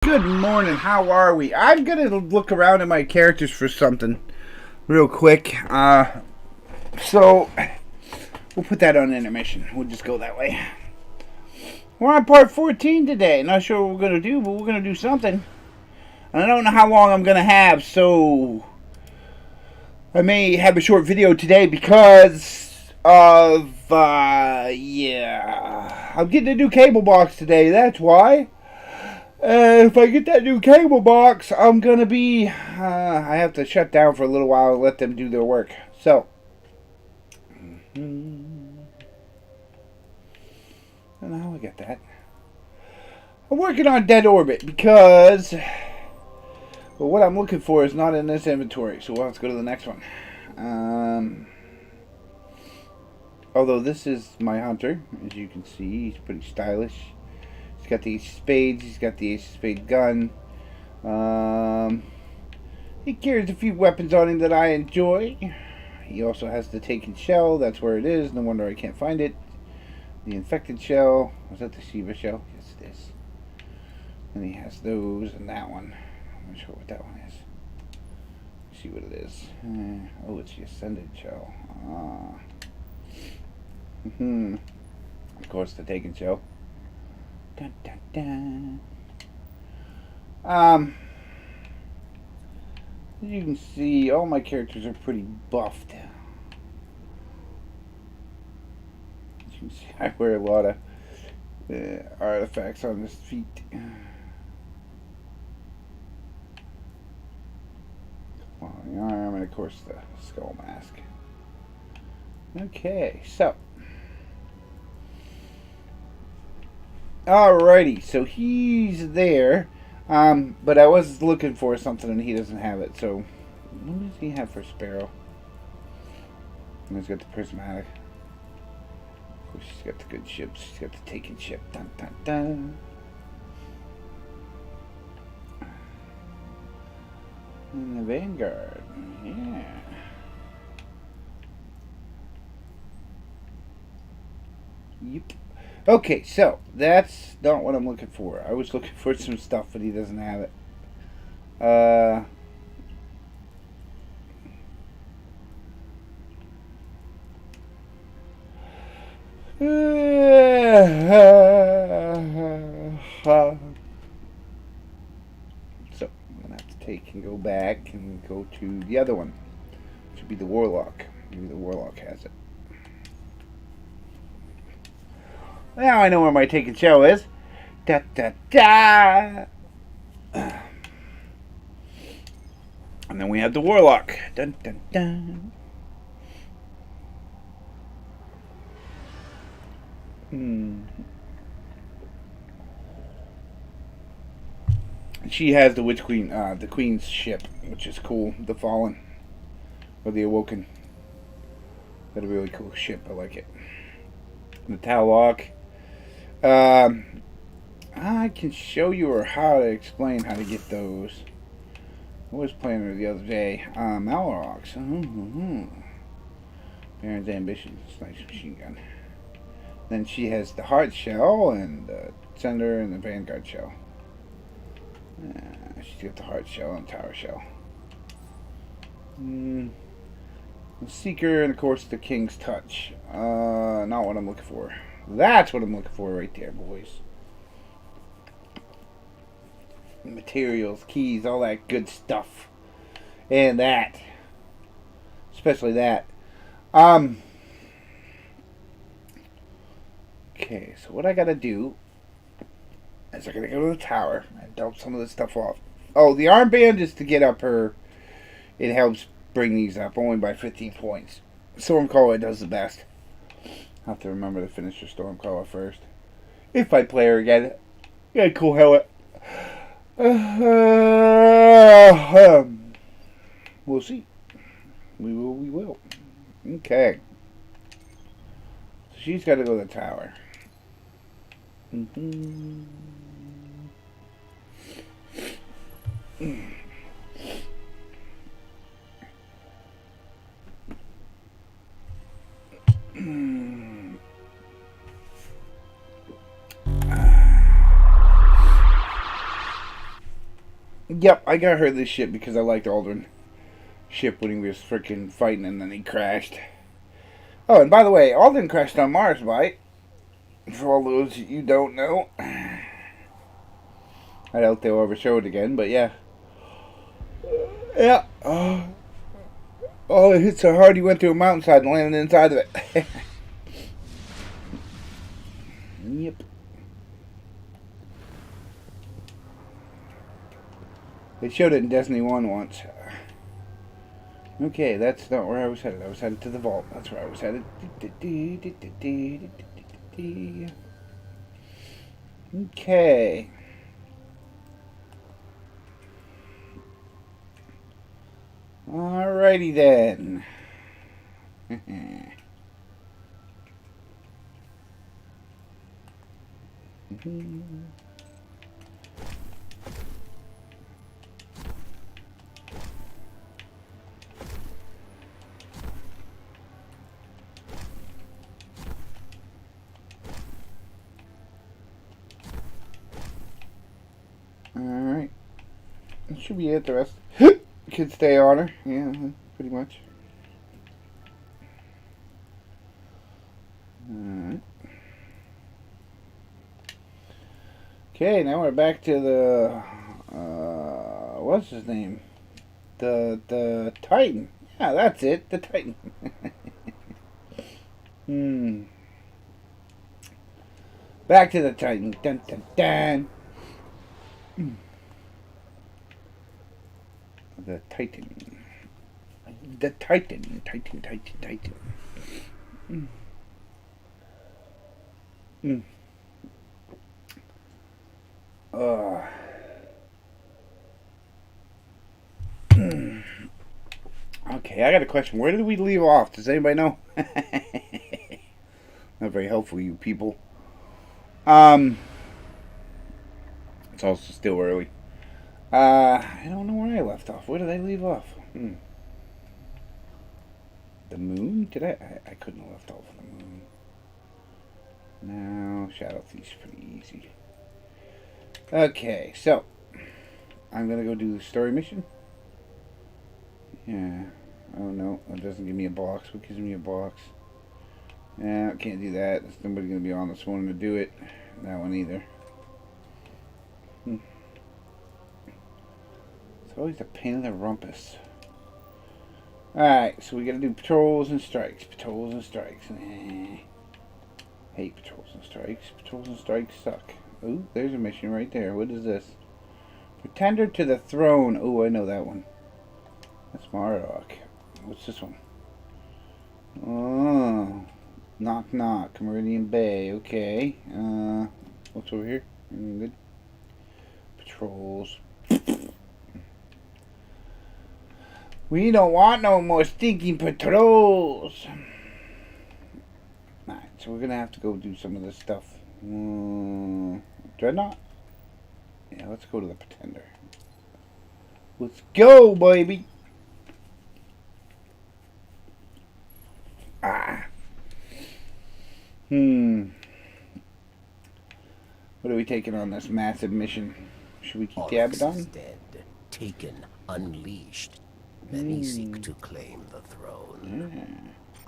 Good morning, how are we? I'm gonna look around at my characters for something real quick. So we'll put that on intermission. We'll just go that way. We're on part 14 today. Not sure what we're gonna do, but we're gonna do something. I don't know how long I'm gonna have, so I may have a short video today because of I'm getting a new cable box today, that's why. If I get that new cable box, I'm gonna be. I have to shut down for a little while and let them do their work. So, and now I get that. I'm working on Dead Orbit because, well, what I'm looking for is not in this inventory. So we'll have to go to the next one. Although this is my hunter, as you can see, he's pretty stylish. He's got the ace of spades. He's got the ace of spade gun. He carries a few weapons on him that I enjoy. He also has the taken shell. That's where it is. No wonder I can't find it. The infected shell. Was that the Shiva shell? Yes, it is. And he has those and that one. I'm not sure what that one is. Let's see what it is. Oh, it's the ascended shell. Of course, the taken shell. Dun, dun, dun. As you can see, all my characters are pretty buffed. As you can see, I wear a lot of artifacts on his feet. On the arm, and of course the skull mask. Okay, so. Alrighty, so he's there. But I was looking for something and he doesn't have it, so what does he have for Sparrow? And he's got the prismatic. Of course, he's got the good ships. He's got the taken ship. Dun, dun, dun. And the Vanguard. Yeah. Yep. Okay, so that's not what I'm looking for. I was looking for some stuff, but he doesn't have it. So I'm gonna have to take and go back and go to the other one, which would be the Warlock. Maybe the Warlock has it. Now I know where my taken shell is. Da da da. And then we have the Warlock. Dun dun dun. She has the Witch Queen, the Queen's ship, which is cool. The Fallen, or the Awoken. Got a really cool ship. I like it. And the Tallock. I can show you or how to explain how to get those. I was playing her the other day. Malorox. Baron's Ambition. It's a nice machine gun. Then she has the Heart Shell and the Sender and the Vanguard Shell. She's got the Heart Shell and Tower Shell. The Seeker and of course the King's Touch. Not what I'm looking for. That's what I'm looking for right there, boys. Materials, keys, all that good stuff. And that. Especially that. Okay, so what I gotta do is I gotta go to the tower and dump some of this stuff off. Oh, the armband is to get up her. It helps bring these up only by 15 points. Stormcaller does the best. I'll have to remember to finish her Stormcaller first. If I play her again. Yeah, cool helmet. We'll see. We will. Okay. So she's got to go to the tower. Yep, I got hurt this ship because I liked Aldrin ship when he was freaking fighting and then he crashed. Oh, and by the way, Aldrin crashed on Mars, right? For all those you don't know. I doubt they'll ever show it again, but yeah. Yeah. Oh, it hit so hard he went through a mountainside and landed inside of it. Yep. They showed it in Destiny 1 once. Okay, that's not where I was headed. I was headed to the vault. That's where I was headed. Okay. Alrighty then. Alright. That should be it. The rest could stay on her. Yeah, pretty much. Alright. Okay, now we're back to the what's his name? The Titan. Yeah, that's it. The Titan. Back to the Titan. Dun dun dun. The Titan. The Titan. Titan. Okay, I got a question. Where did we leave off? Does anybody know? Not very helpful, you people. It's also still early. I don't know where I left off. Where did I leave off? The moon? Did I couldn't have left off on the moon. No, Shadow Thief's pretty easy. Okay, so I'm gonna go do the story mission. Yeah. Oh no, it doesn't give me a box. What gives me a box? Yeah, I can't do that. There's nobody gonna be on this one to do it. That one either. It's always a pain in the rumpus. Alright, so we gotta do patrols and strikes. Patrols and strikes. Hate patrols and strikes. Patrols and strikes suck. Ooh, there's a mission right there. What is this? Pretender to the throne. Ooh, I know that one. That's Marok. What's this one? Oh, knock knock. Meridian Bay. Okay. What's over here? Anything good? Patrols. We don't want no more stinking patrols. Alright, so we're gonna have to go do some of this stuff. Dreadnought? Yeah, let's go to the Pretender. Let's go, baby! What are we taking on this massive mission? Should we keep the Abaddon? Dead, taken, unleashed. Many seek to claim the throne. Yeah.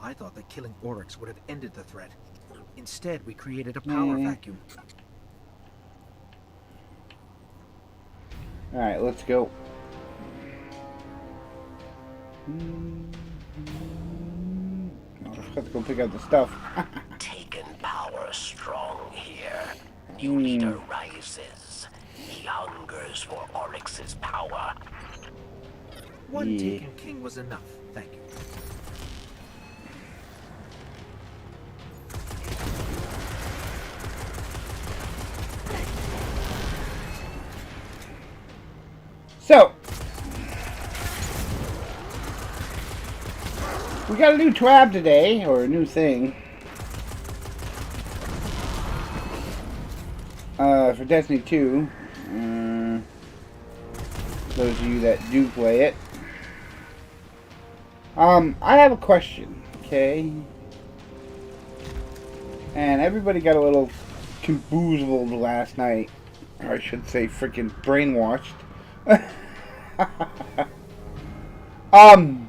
I thought that killing Oryx would have ended the threat. Instead, we created a power vacuum. Alright, let's go. I have to go pick up the stuff. Taken power strong here. New leader rises. He hungers for Oryx's power. One taken king was enough, thank you. So, we got a new trap today, or a new thing. For Destiny 2. Those of you that do play it. I have a question, okay? And everybody got a little camboozled last night. Or I should say freaking brainwashed um.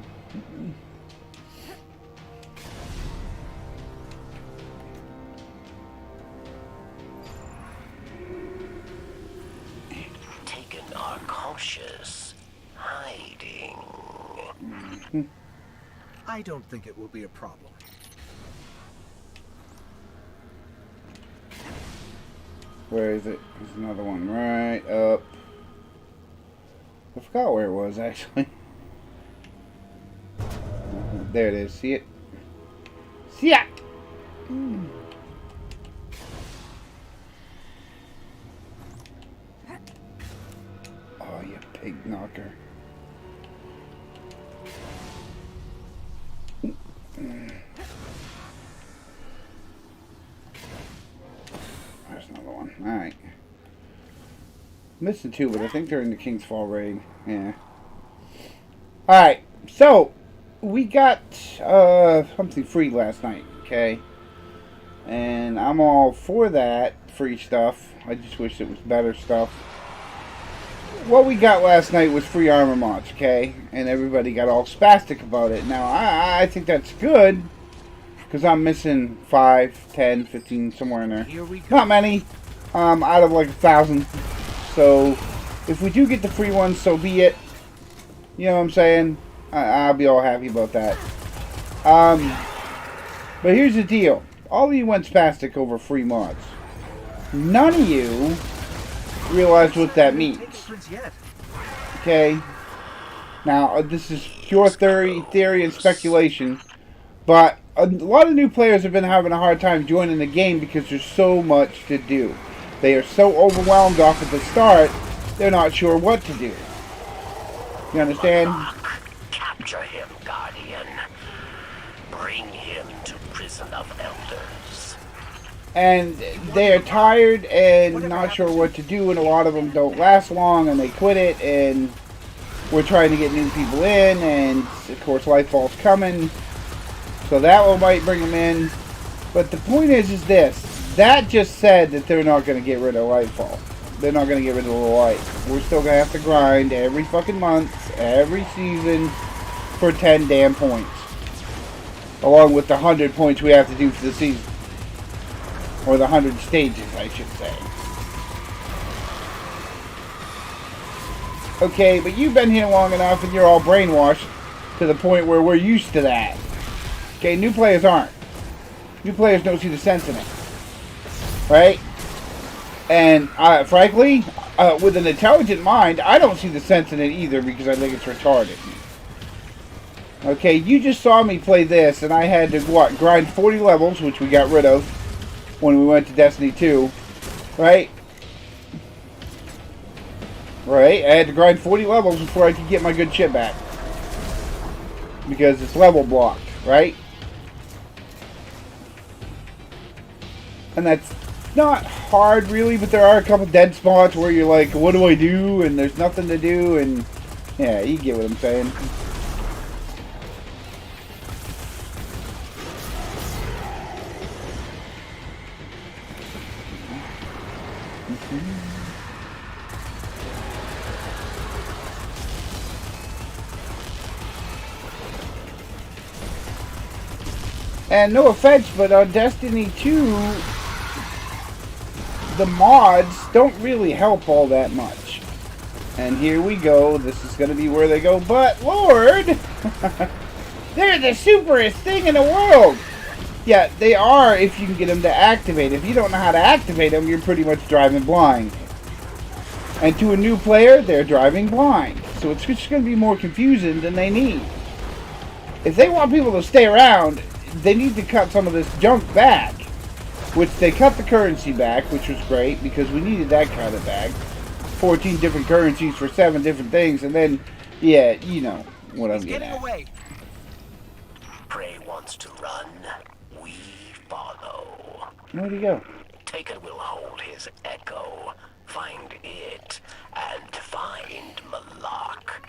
Taken are cautious, hiding. I don't think it will be a problem. Where is it? There's another one right up. I forgot where it was actually. There it is. See it? See ya! Oh, you pig knocker. There's another one. Alright. Missing two, but I think they're in the King's Fall raid. Yeah. Alright, so we got something free last night, okay? And I'm all for that free stuff. I just wish it was better stuff. What we got last night was free armor mods, okay? And everybody got all spastic about it. Now, I think that's good, because I'm missing 5, 10, 15, somewhere in there. Here we go. Not many, out of like 1,000. So, if we do get the free ones, so be it. You know what I'm saying? I'll be all happy about that. But here's the deal. All of you went spastic over free mods. None of you realized what that means. Okay? Now, this is pure theory and speculation. But a lot of new players have been having a hard time joining the game because there's so much to do. They are so overwhelmed off at the start, they're not sure what to do. You understand? Capture him, Guardian. Bring him to prison of elders. And they are tired and not sure what to do, and a lot of them don't last long, and they quit it, and we're trying to get new people in, and of course Lightfall's coming, so that one might bring them in. But the point is this. That just said that they're not going to get rid of Lightfall. They're not going to get rid of the light. We're still going to have to grind every fucking month, every season, for 10 damn points. Along with the 100 points we have to do for the season. Or the 100 stages, I should say. Okay, but you've been here long enough and you're all brainwashed to the point where we're used to that. Okay, new players aren't. New players don't see the sense in it. Right? And frankly, with an intelligent mind, I don't see the sense in it either because I think it's retarded. Okay, you just saw me play this, and I had to, what, grind 40 levels, which we got rid of when we went to Destiny 2, right? Right, I had to grind 40 levels before I could get my good shit back. Because it's level blocked, right? And that's not hard, really, but there are a couple dead spots where you're like, what do I do? And there's nothing to do, and yeah, you get what I'm saying. And no offense, but on Destiny 2, the mods don't really help all that much. And here we go. This is going to be where they go. But, Lord, they're the superest thing in the world. Yeah, they are if you can get them to activate. If you don't know how to activate them, you're pretty much driving blind. And to a new player, they're driving blind. So it's just going to be more confusing than they need. If they want people to stay around, they need to cut some of this junk back. Which they cut the currency back, which was great, because we needed that kind of back. 14 different currencies for 7 different things, and then, yeah, you know what I'm getting at. Away. Prey wants to run, we follow. Where'd he go? Taken will hold his echo, find it, and find Malak.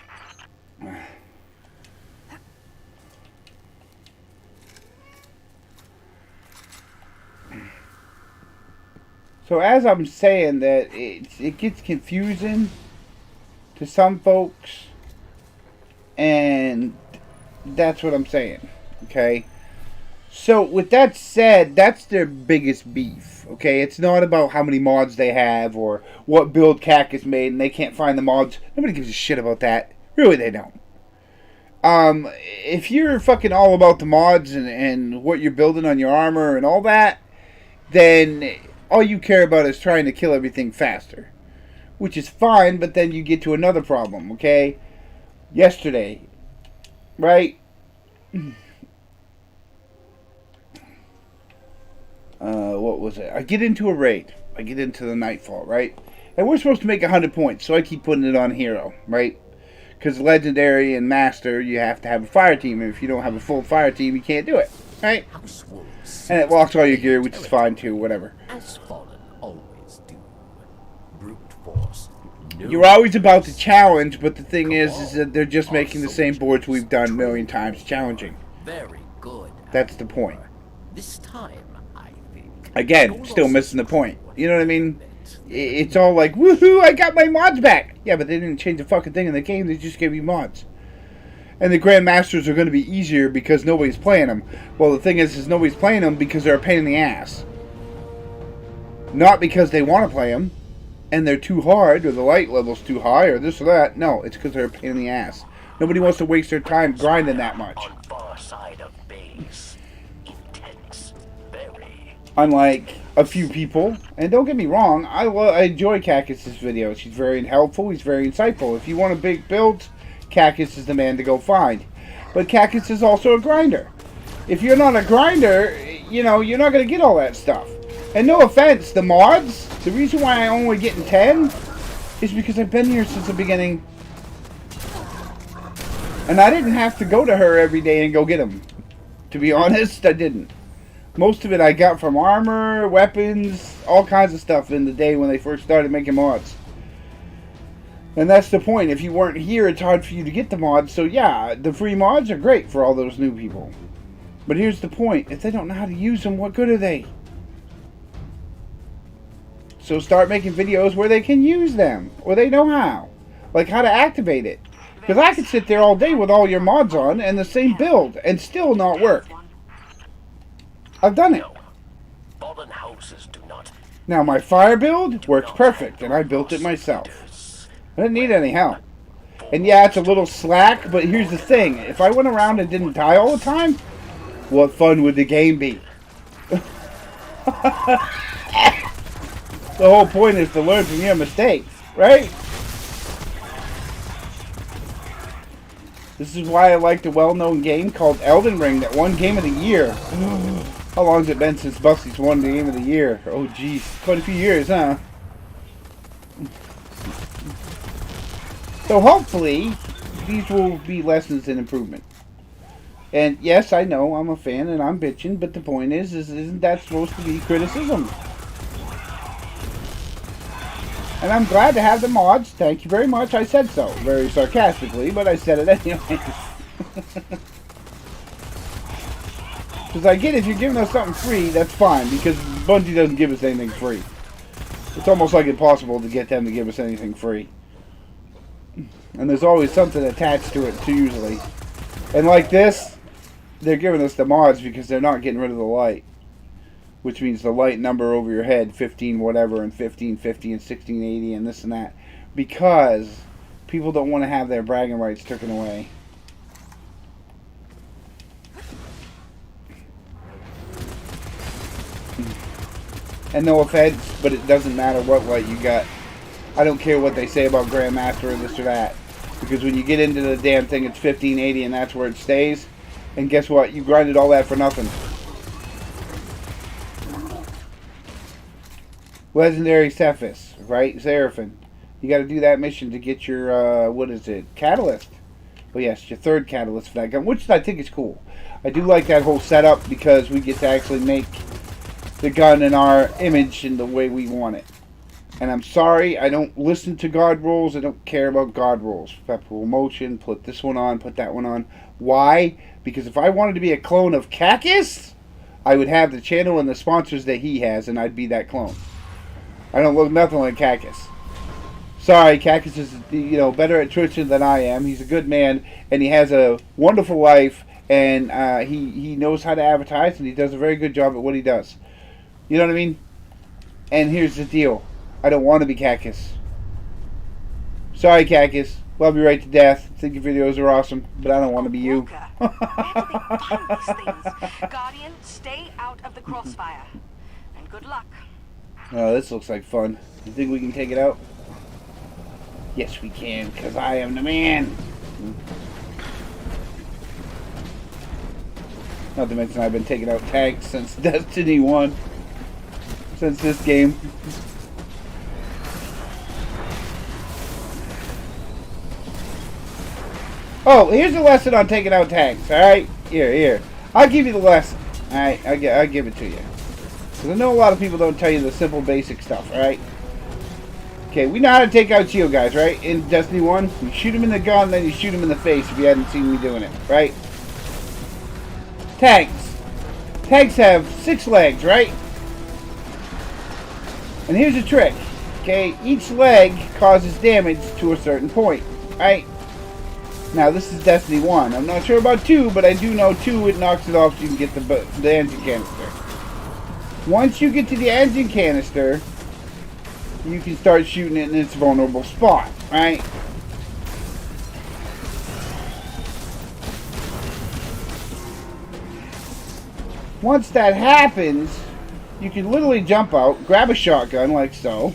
So as I'm saying that it gets confusing, to some folks. And that's what I'm saying. Okay? So, with that said, that's their biggest beef. Okay? It's not about how many mods they have or what build Cactus made and they can't find the mods. Nobody gives a shit about that. Really, they don't. If you're fucking all about the mods and what you're building on your armor and all that, then all you care about is trying to kill everything faster. Which is fine, but then you get to another problem, okay? Yesterday, right? What was it? I get into a raid. I get into the Nightfall, right? And we're supposed to make 100 points, so I keep putting it on Hero, right? Because Legendary and Master, you have to have a fire team, and if you don't have a full fire team, you can't do it, right? And it locks all your gear, which is fine too, whatever. As fallen always do. Brute force. You're always about to challenge, but the thing is that they're just making the same boards we've done a million times, challenging. Very good. That's the point. This time, I think. Again, still missing the point. You know what I mean? It's all like, woohoo, I got my mods back! Yeah, but they didn't change a fucking thing in the game, they just gave you mods. And the Grandmasters are going to be easier because nobody's playing them. Well, the thing is nobody's playing them because they're a pain in the ass. Not because they want to play them, and they're too hard, or the light level's too high, or this or that. No, it's because they're a pain in the ass. Nobody wants to waste their time grinding that much. On far side of base. Intense. Very. Unlike a few people, and don't get me wrong, I enjoy Cactus's videos. He's very helpful, he's very insightful. If you want a big build, Cactus is the man to go find. But Cactus is also a grinder. If you're not a grinder, you know, you're not going to get all that stuff. And no offense, the mods, the reason why I'm only getting 10 is because I've been here since the beginning. And I didn't have to go to her every day and go get them. To be honest, I didn't. Most of it I got from armor, weapons, all kinds of stuff in the day when they first started making mods. And that's the point. If you weren't here, it's hard for you to get the mods. So yeah, the free mods are great for all those new people. But here's the point. If they don't know how to use them, what good are they? So start making videos where they can use them. Or they know how. Like how to activate it. Because I could sit there all day with all your mods on and the same build and still not work. I've done it. Fallen houses do not. Now my fire build works perfect and I built it myself. I didn't need any help. And yeah, it's a little slack, but here's the thing. If I went around and didn't die all the time, what fun would the game be? The whole point is to learn from your mistakes, right? This is why I like the well-known game called Elden Ring that won Game of the Year. How long has it been since Busty's won the Game of the Year? Oh, geez. Quite a few years, huh? So hopefully, these will be lessons in improvement. And yes, I know I'm a fan and I'm bitching, but the point is isn't that supposed to be criticism? And I'm glad to have the mods. Thank you very much. I said so. Very sarcastically, but I said it anyway. Because I get if you're giving us something free, that's fine. Because Bungie doesn't give us anything free. It's almost like impossible to get them to give us anything free. And there's always something attached to it, too, usually. And like this, they're giving us the mods because they're not getting rid of the light. Which means the light number over your head, 15 whatever, and 1550, and 1680, and this and that. Because people don't want to have their bragging rights taken away. And no offense, but it doesn't matter what light you got. I don't care what they say about Grandmaster or this or that. Because when you get into the damn thing, it's 1580 and that's where it stays. And guess what? You grinded all that for nothing. Legendary Cephas, right? Seraphim. You got to do that mission to get your, what is it? Catalyst. Well, yes, your third catalyst for that gun, which I think is cool. I do like that whole setup because we get to actually make the gun in our image in the way we want it. And I'm sorry, I don't listen to God rules. I don't care about God rules. Perpetual motion, put this one on, put that one on. Why? Because if I wanted to be a clone of Cactus, I would have the channel and the sponsors that he has, and I'd be that clone. I don't look nothing like Cactus. Sorry, Cactus is, you know, better at twitching than I am. He's a good man, and he has a wonderful life, and he knows how to advertise, and he does a very good job at what he does. You know what I mean? And here's the deal. I don't want to be Cactus. Sorry, Cactus. Love you right to death. Think your videos are awesome, but I don't want to be you. Where do they find these things? Guardian, stay out of the crossfire. And good luck. Oh, this looks like fun. You think we can take it out? Yes, we can, because I am the man. Not to mention I've been taking out tanks since Destiny 1. Since this game. Oh, here's a lesson on taking out tanks, alright? Here. I'll give you the lesson. Alright, I'll give it to you. Because I know a lot of people don't tell you the simple basic stuff, alright? Okay, we know how to take out shield guys, right? In Destiny 1, you shoot them in the gun, then you shoot them in the face if you hadn't seen me doing it, right? Tanks. Tanks have 6 legs, right? And here's a trick, okay? Each leg causes damage to a certain point, right? Now, this is Destiny 1. I'm not sure about 2, but I do know 2, it knocks it off so you can get the engine canister. Once you get to the engine canister, you can start shooting it in its vulnerable spot, right? Once that happens, you can literally jump out, grab a shotgun like so,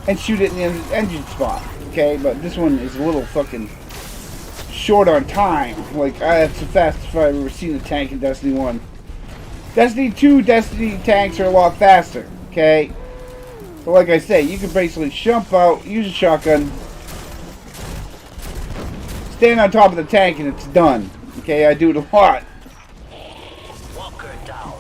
and shoot it in the engine spot, okay? But this one is a little fucking short on time. Like, that's the fastest I've ever seen a tank in Destiny 1. Destiny 2, Destiny tanks are a lot faster, okay? But like I say, you can basically jump out, use a shotgun, stand on top of the tank, and it's done. Okay, I do it a lot. Walker down.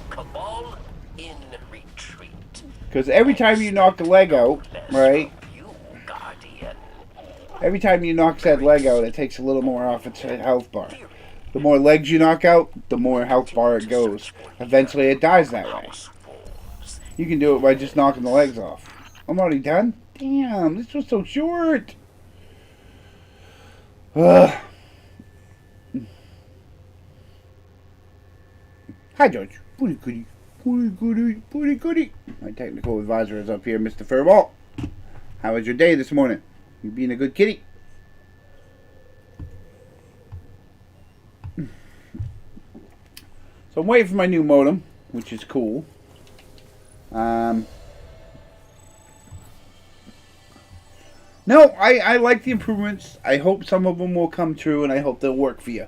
Cabal in retreat. Because every time you knock a leg out, right? You, Guardian. Every time you knock that leg out, it takes a little more off its health bar. The more legs you knock out, the more health bar it goes. Eventually it dies that way. You can do it by just knocking the legs off. I'm already done? Damn, this was so short. Hi, George. Booty goody. Booty goody. Booty goody. My technical advisor is up here, Mr. Furball. How was your day this morning? You being a good kitty? So I'm waiting for my new modem, which is cool. No, I like the improvements. I hope some of them will come true, and I hope they'll work for you.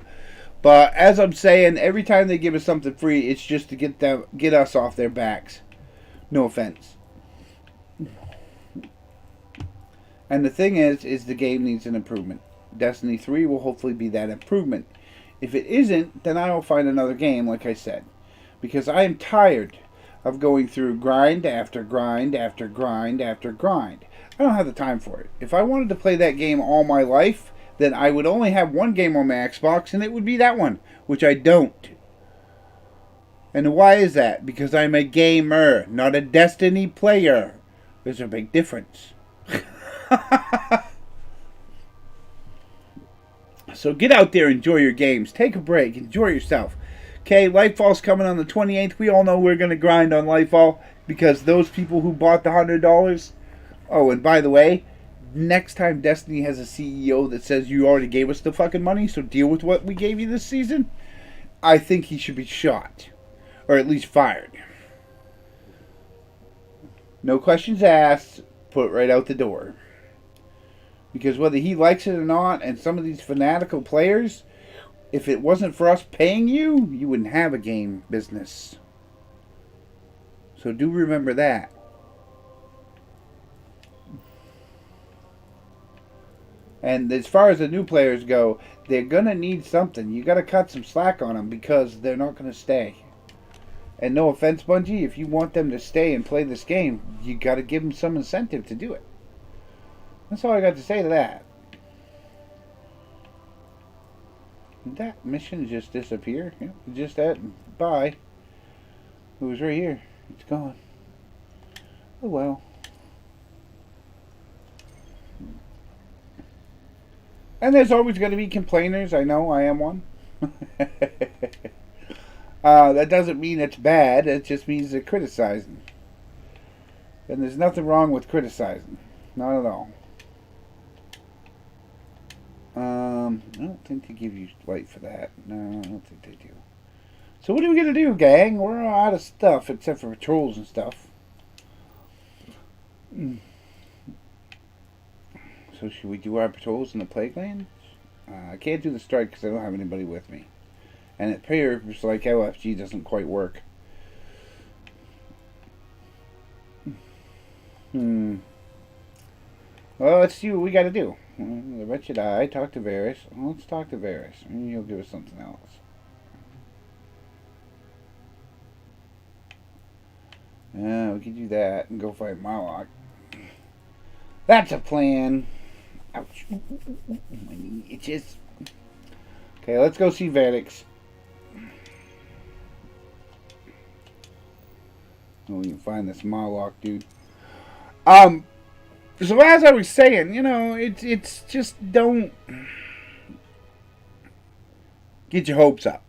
But as I'm saying, every time they give us something free, it's just to get us off their backs. No offense. And the thing is the game needs an improvement. Destiny 3 will hopefully be that improvement. If it isn't, then I will find another game, like I said. Because I am tired of going through grind after grind after grind after grind. I don't have the time for it. If I wanted to play that game all my life, then I would only have one game on my Xbox, and it would be that one, which I don't. And why is that? Because I'm a gamer, not a Destiny player. There's a big difference. So get out there, enjoy your games. Take a break, enjoy yourself. Okay, Lightfall's coming on the 28th. We all know we're going to grind on Lightfall because those people who bought the $100. Oh, and by the way, next time Destiny has a CEO that says you already gave us the fucking money, so deal with what we gave you this season, I think he should be shot. Or at least fired. No questions asked. Put it right out the door. Because whether he likes it or not, and some of these fanatical players, if it wasn't for us paying you, you wouldn't have a game business. So do remember that. And as far as the new players go, they're going to need something. You got to cut some slack on them because they're not going to stay. And no offense, Bungie, if you want them to stay and play this game, you got to give them some incentive to do it. That's all I got to say to that. Did that mission just disappear? Yep, just that. Bye. It was right here. It's gone. Oh well. And there's always going to be complainers. I know, I am one. That doesn't mean it's bad. It just means they're criticizing. And there's nothing wrong with criticizing. Not at all. I don't think they give you light for that. No, I don't think they do. So what are we going to do, gang? We're all out of stuff, except for patrols and stuff. So should we do our patrols in the Plaguelands? I can't do the strike because I don't have anybody with me. And it appears like LFG doesn't quite work. Well, let's see what we got to do. The wretched eye. Talk to Varys. Well, let's talk to Varys. Maybe he'll give us something else. Yeah, we can do that and go fight Moloch. That's a plan. Ouch. My knee itches. Okay, let's go see Varys. Oh, we can find this Moloch dude. So as I was saying, you know, it's just don't get your hopes up.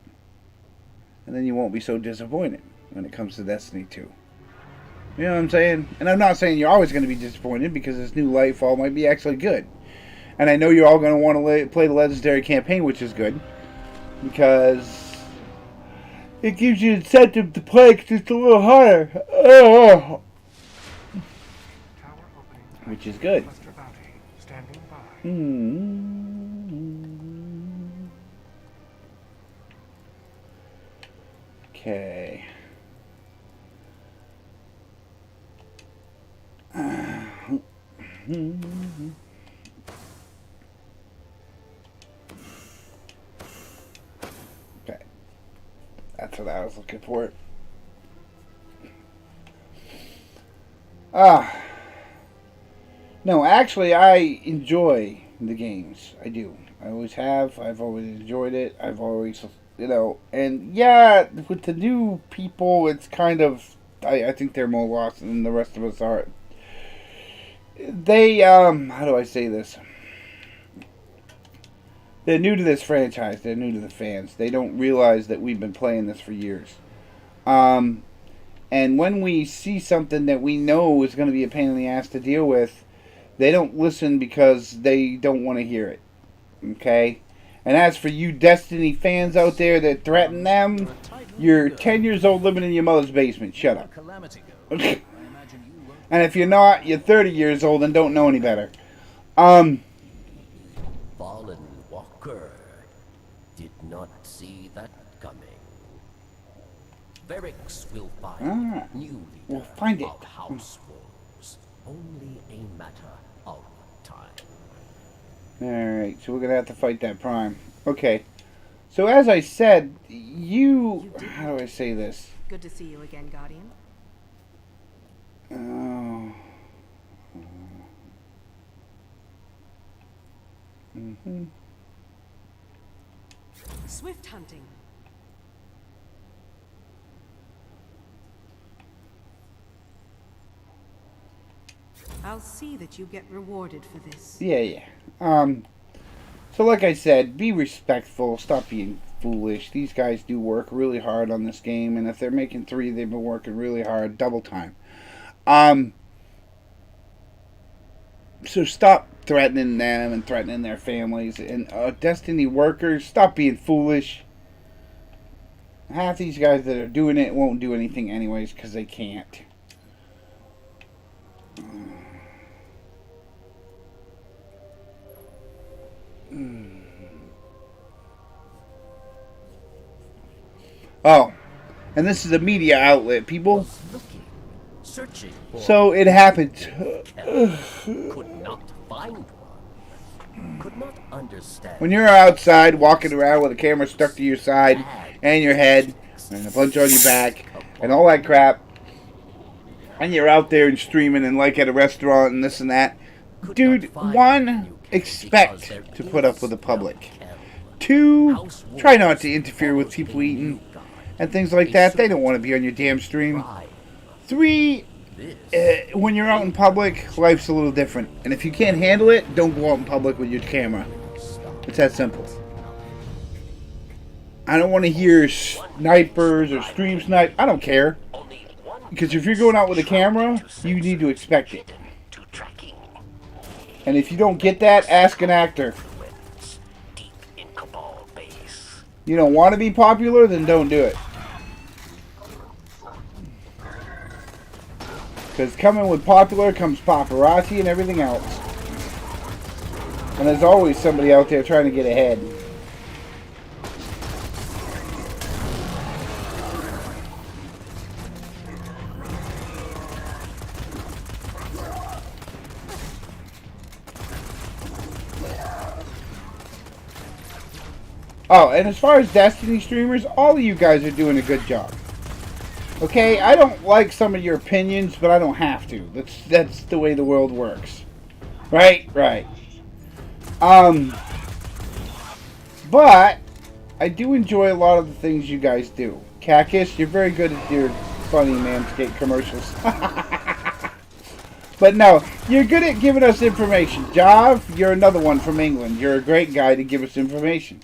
And then you won't be so disappointed when it comes to Destiny 2. You know what I'm saying? And I'm not saying you're always going to be disappointed because this new Lightfall might be actually good. And I know you're all going to want to play the Legendary campaign, which is good. Because it gives you incentive to play because it's a little harder. Which is good. Okay. Okay. That's what I was looking for. No, actually, I enjoy the games. I do. I always have. I've always enjoyed it. I've always, you know, and yeah, with the new people, it's kind of, I think they're more lost than the rest of us are. They, how do I say this? They're new to this franchise. They're new to the fans. They don't realize that we've been playing this for years. And when we see something that we know is going to be a pain in the ass to deal with, they don't listen because they don't want to hear it. Okay? And as for you Destiny fans out there that threaten them, you're 10 years old living in your mother's basement. Shut up. And if you're not, you're 30 years old and don't know any better. Fallen Walker did not see that coming. Varys will find new leader we'll find it. of House Wolves. Only a matter of time. Alright, so we're going to have to fight that Prime. Okay. So as I said, how do I say this? Good to see you again, Guardian. Oh. Swift hunting. I'll see that you get rewarded for this. Yeah. So like I said, be respectful. Stop being foolish. These guys do work really hard on this game, and if they're making 3, they've been working really hard, double time. So stop threatening them and threatening their families. And Destiny workers, stop being foolish. Half these guys that are doing it won't do anything anyways because they can't. Oh, and this is a media outlet, people. Searching for So it happened. could not find one. Could not understand. When you're outside walking around with a camera stuck to your side and your head and a bunch on your back and all that crap, and you're out there and streaming and like at a restaurant and this and that, dude, one, expect to put up with the public. 2, try not to interfere with people eating and things like that. They don't want to be on your damn stream. 3, when you're out in public, life's a little different. And if you can't handle it, don't go out in public with your camera. It's that simple. I don't want to hear snipers or stream snipe. I don't care. Because if you're going out with a camera, you need to expect it. And if you don't get that, ask an actor. You don't want to be popular, then don't do it. Because coming with popular comes paparazzi and everything else. And there's always somebody out there trying to get ahead. Oh, and as far as Destiny streamers, all of you guys are doing a good job. Okay, I don't like some of your opinions, but I don't have to. That's the way the world works. Right? Right. But I do enjoy a lot of the things you guys do. Cactus, you're very good at your funny Manscaped commercials. But no, you're good at giving us information. Jav, you're another one from England. You're a great guy to give us information.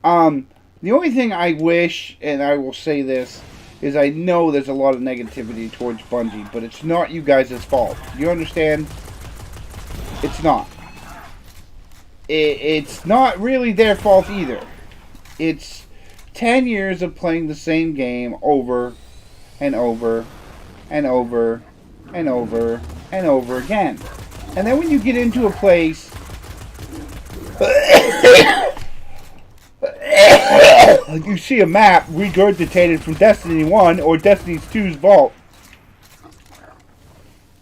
The only thing I wish, and I will say this, is I know there's a lot of negativity towards Bungie, but it's not you guys' fault. You understand? It's not. It's not really their fault either. It's 10 years of playing the same game over and over and over and over and over again. And then when you get into a place you see a map regurgitated from Destiny 1 or Destiny 2's vault,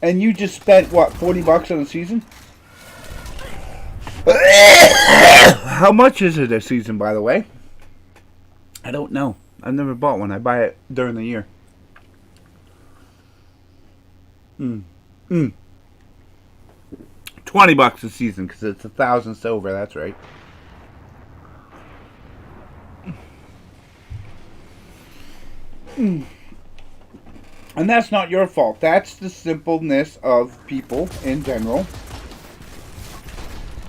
and you just spent, what, $40 on a season? How much is it a season, by the way? I don't know. I've never bought one. I buy it during the year. $20 a season, because it's 1,000 silver, that's right. And that's not your fault. That's the simpleness of people in general.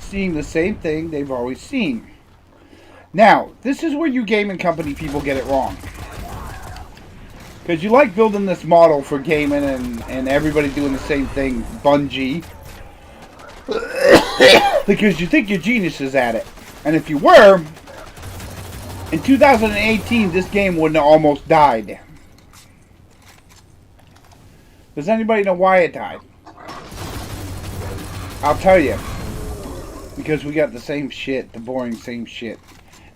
Seeing the same thing they've always seen. Now, this is where you gaming company people get it wrong. Because you like building this model for gaming and everybody doing the same thing, Bungie. Because you think you're geniuses at it. And if you were, in 2018, this game wouldn't have almost died. Does anybody know why it died? I'll tell you. Because we got the same shit, the boring same shit.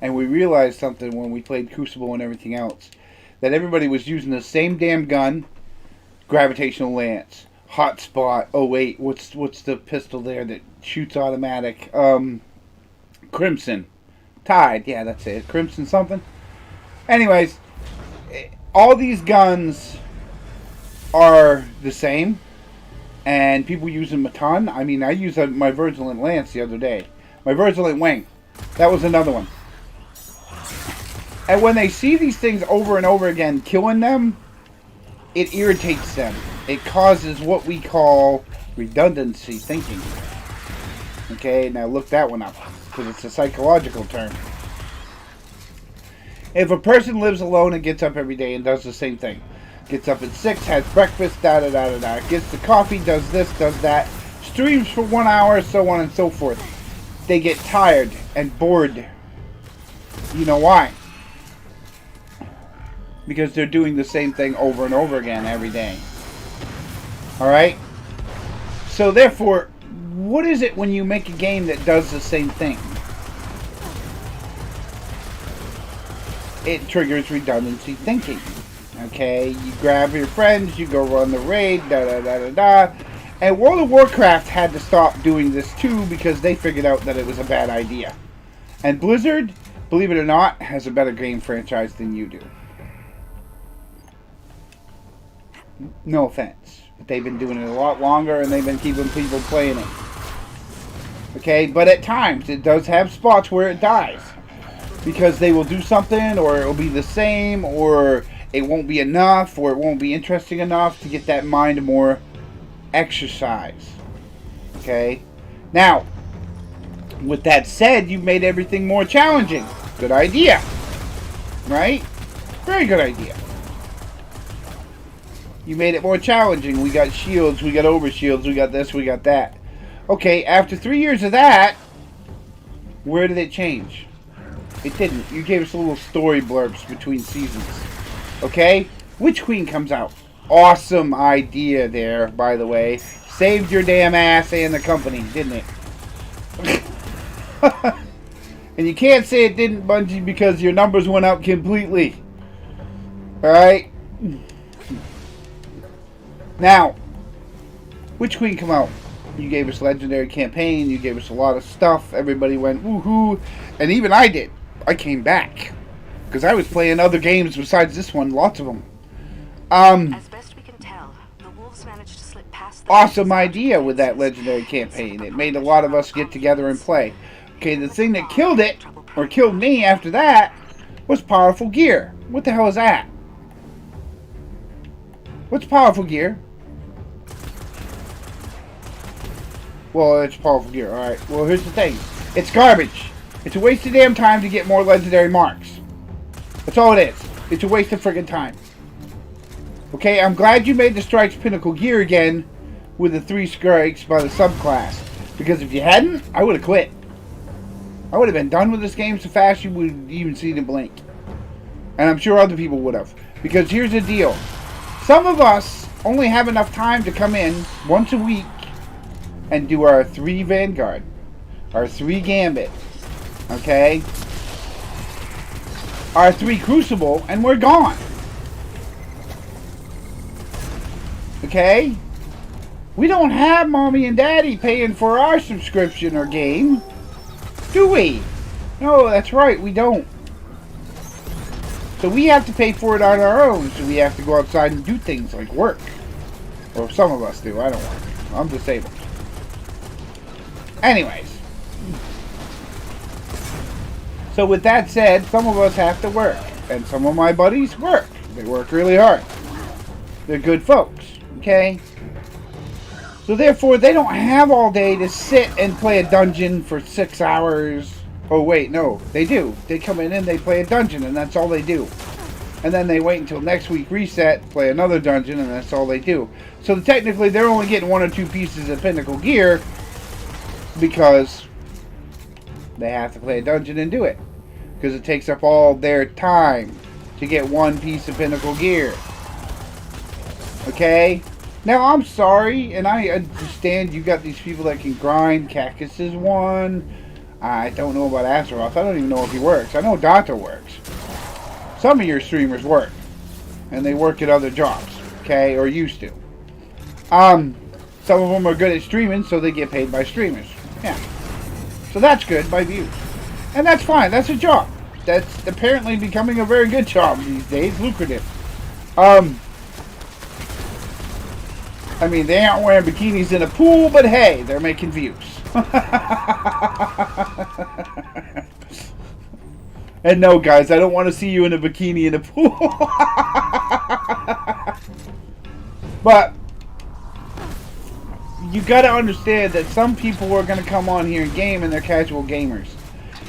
And we realized something when we played Crucible and everything else. That everybody was using the same damn gun. Gravitational Lance. Hotspot. Oh wait, what's the pistol there that shoots automatic? Crimson. Tide, yeah, that's it. Crimson something. Anyways, all these guns are the same, and people use them a ton. I mean, I used my Vigilant Lance the other day. My Vigilant Wing. That was another one. And when they see these things over and over again killing them, it irritates them. It causes what we call redundancy thinking. Okay, now look that one up. Because it's a psychological term. If a person lives alone and gets up every day and does the same thing. Gets up at 6, has breakfast, da-da-da-da-da. Gets the coffee, does this, does that. Streams for 1 hour, so on and so forth. They get tired and bored. You know why? Because they're doing the same thing over and over again every day. Alright? So therefore, what is it when you make a game that does the same thing? It triggers redundancy thinking. Okay, you grab your friends, you go run the raid, da-da-da-da-da. And World of Warcraft had to stop doing this too because they figured out that it was a bad idea. And Blizzard, believe it or not, has a better game franchise than you do. No offense. But they've been doing it a lot longer and they've been keeping people playing it. Okay, but at times it does have spots where it dies. Because they will do something, or it will be the same, or it won't be enough, or it won't be interesting enough to get that mind more exercise. Okay? Now, With that said, you made everything more challenging. Good idea. Right? Very good idea. You made it more challenging. We got shields, we got overshields, we got this, we got that. Okay, after 3 years of that, where did it change? It didn't. You gave us a little story blurbs between seasons. Okay? Witch Queen comes out. Awesome idea there, by the way. Saved your damn ass and the company, didn't it? And you can't say it didn't, Bungie, because your numbers went up completely. Alright? Now, Witch Queen come out. You gave us legendary campaign. You gave us a lot of stuff. Everybody went woohoo. And even I did. I came back. Because I was playing other games besides this one. Lots of them. As best we can tell, the wolves managed to slip past the Awesome idea with that legendary campaign. It made a lot of us get together and play. Okay, the thing that killed it, or killed me after that, was powerful gear. What the hell is that? What's powerful gear? Well, it's powerful gear. Alright, well, here's the thing. It's garbage. It's a waste of damn time to get more legendary marks. That's all it is. It's a waste of friggin' time. Okay, I'm glad you made the Strikes Pinnacle gear again with the 3 strikes by the subclass. Because if you hadn't, I would have quit. I would have been done with this game so fast you wouldn't even see the blink. And I'm sure other people would have. Because here's the deal. Some of us only have enough time to come in once a week and do our 3 Vanguard. Our 3 Gambit. Okay? Our 3 Crucible, and we're gone. Okay? We don't have mommy and daddy paying for our subscription or game. Do we? No, that's right, we don't. So we have to pay for it on our own. So we have to go outside and do things like work. Or some of us do. I don't work. I'm disabled. Anyways. So with that said, some of us have to work. And some of my buddies work. They work really hard. They're good folks. Okay? So therefore, they don't have all day to sit and play a dungeon for 6 hours. Oh wait, no, they do. They come in and they play a dungeon, and that's all they do. And then they wait until next week reset, play another dungeon, and that's all they do. So technically, they're only getting 1 or 2 pieces of pinnacle gear because they have to play a dungeon and do it. Because it takes up all their time to get 1 piece of pinnacle gear. Okay? Now, I'm sorry, and I understand you got these people that can grind. Cactus is one. I don't know about Azeroth. I don't even know if he works. I know Dante works. Some of your streamers work. And they work at other jobs. Okay? Or used to. Some of them are good at streaming, so they get paid by streamers. Yeah. So that's good by views. And that's fine. That's a job. That's apparently becoming a very good job these days. Lucrative. I mean, they aren't wearing bikinis in a pool, but hey, they're making views. And no, guys, I don't want to see you in a bikini in a pool. But you got to understand that some people are going to come on here and game, and they're casual gamers.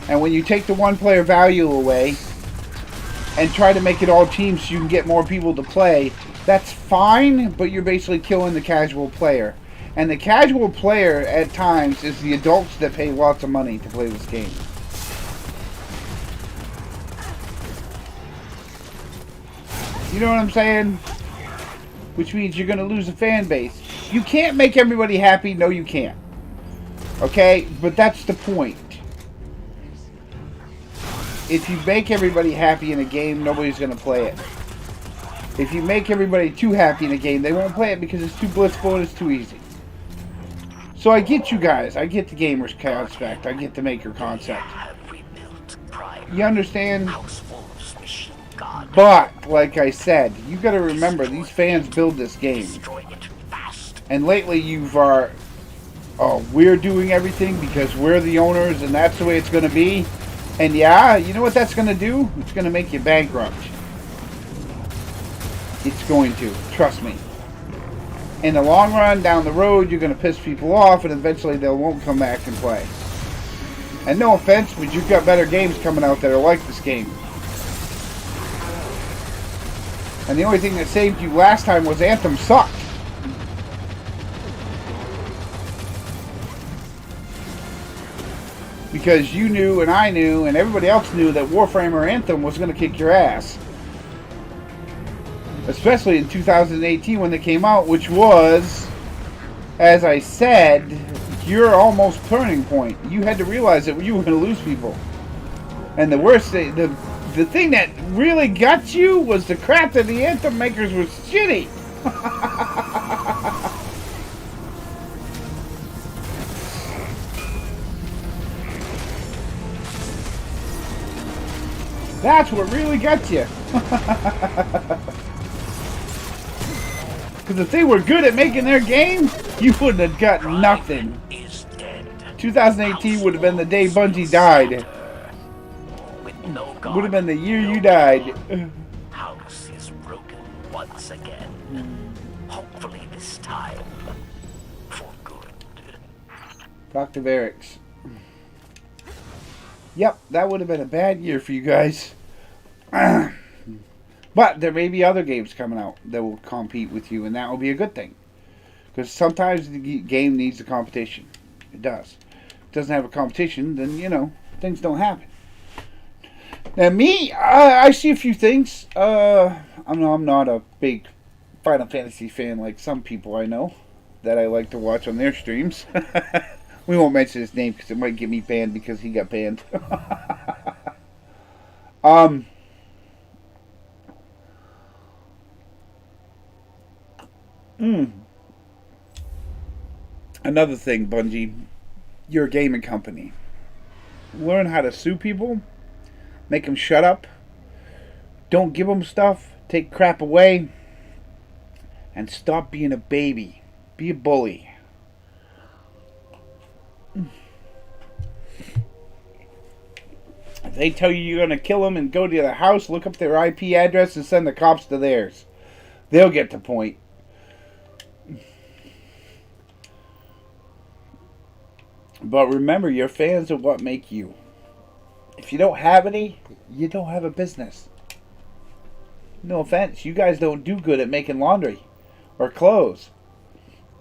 And when you take the one-player value away and try to make it all teams so you can get more people to play, that's fine, but you're basically killing the casual player. And the casual player, at times, is the adults that pay lots of money to play this game. You know what I'm saying? Which means you're going to lose a fan base. You can't make everybody happy. No, you can't. Okay? But that's the point. If you make everybody happy in a game, nobody's going to play it. If you make everybody too happy in a game, they won't play it because it's too blissful and it's too easy. So I get you guys. I get the gamer's concept. I get the maker concept. You understand? But, like I said, you got to remember, these fans build this game. And lately you've are, oh, we're doing everything because we're the owners and that's the way it's going to be. And yeah, you know what that's going to do? It's going to make you bankrupt. It's going to. Trust me. In the long run, down the road, you're going to piss people off and eventually they won't come back and play. And no offense, but you've got better games coming out that are like this game. And the only thing that saved you last time was Anthem sucked. Because you knew and I knew and everybody else knew that Warframer Anthem was going to kick your ass. Especially in 2018 when they came out, which was, as I said, your almost turning point. You had to realize that you were going to lose people. And the worst thing, the thing that really got you was the crap that the Anthem makers was shitty. That's what really got you. Because if they were good at making their game, you wouldn't have got nothing. 2018 would have been the day Bungie died. Would have been the year you died. House is broken once again. Hopefully this time for good. Dr. Varix. Yep, that would have been a bad year for you guys. But there may be other games coming out that will compete with you, and that will be a good thing. Because sometimes the game needs a competition. It does. If it doesn't have a competition, then, you know, things don't happen. Now, me, I see a few things. I'm not a big Final Fantasy fan like some people I know that I like to watch on their streams. We won't mention his name because it might get me banned because he got banned. Another thing, Bungie, you're a gaming company. Learn how to sue people, make them shut up, don't give them stuff, take crap away, and stop being a baby. Be a bully. If they tell you you're going to kill them and go to their house, look up their IP address and send the cops to theirs. They'll get the point. But remember, your fans are what make you. If you don't have any, you don't have a business. No offense, you guys don't do good at making laundry or clothes.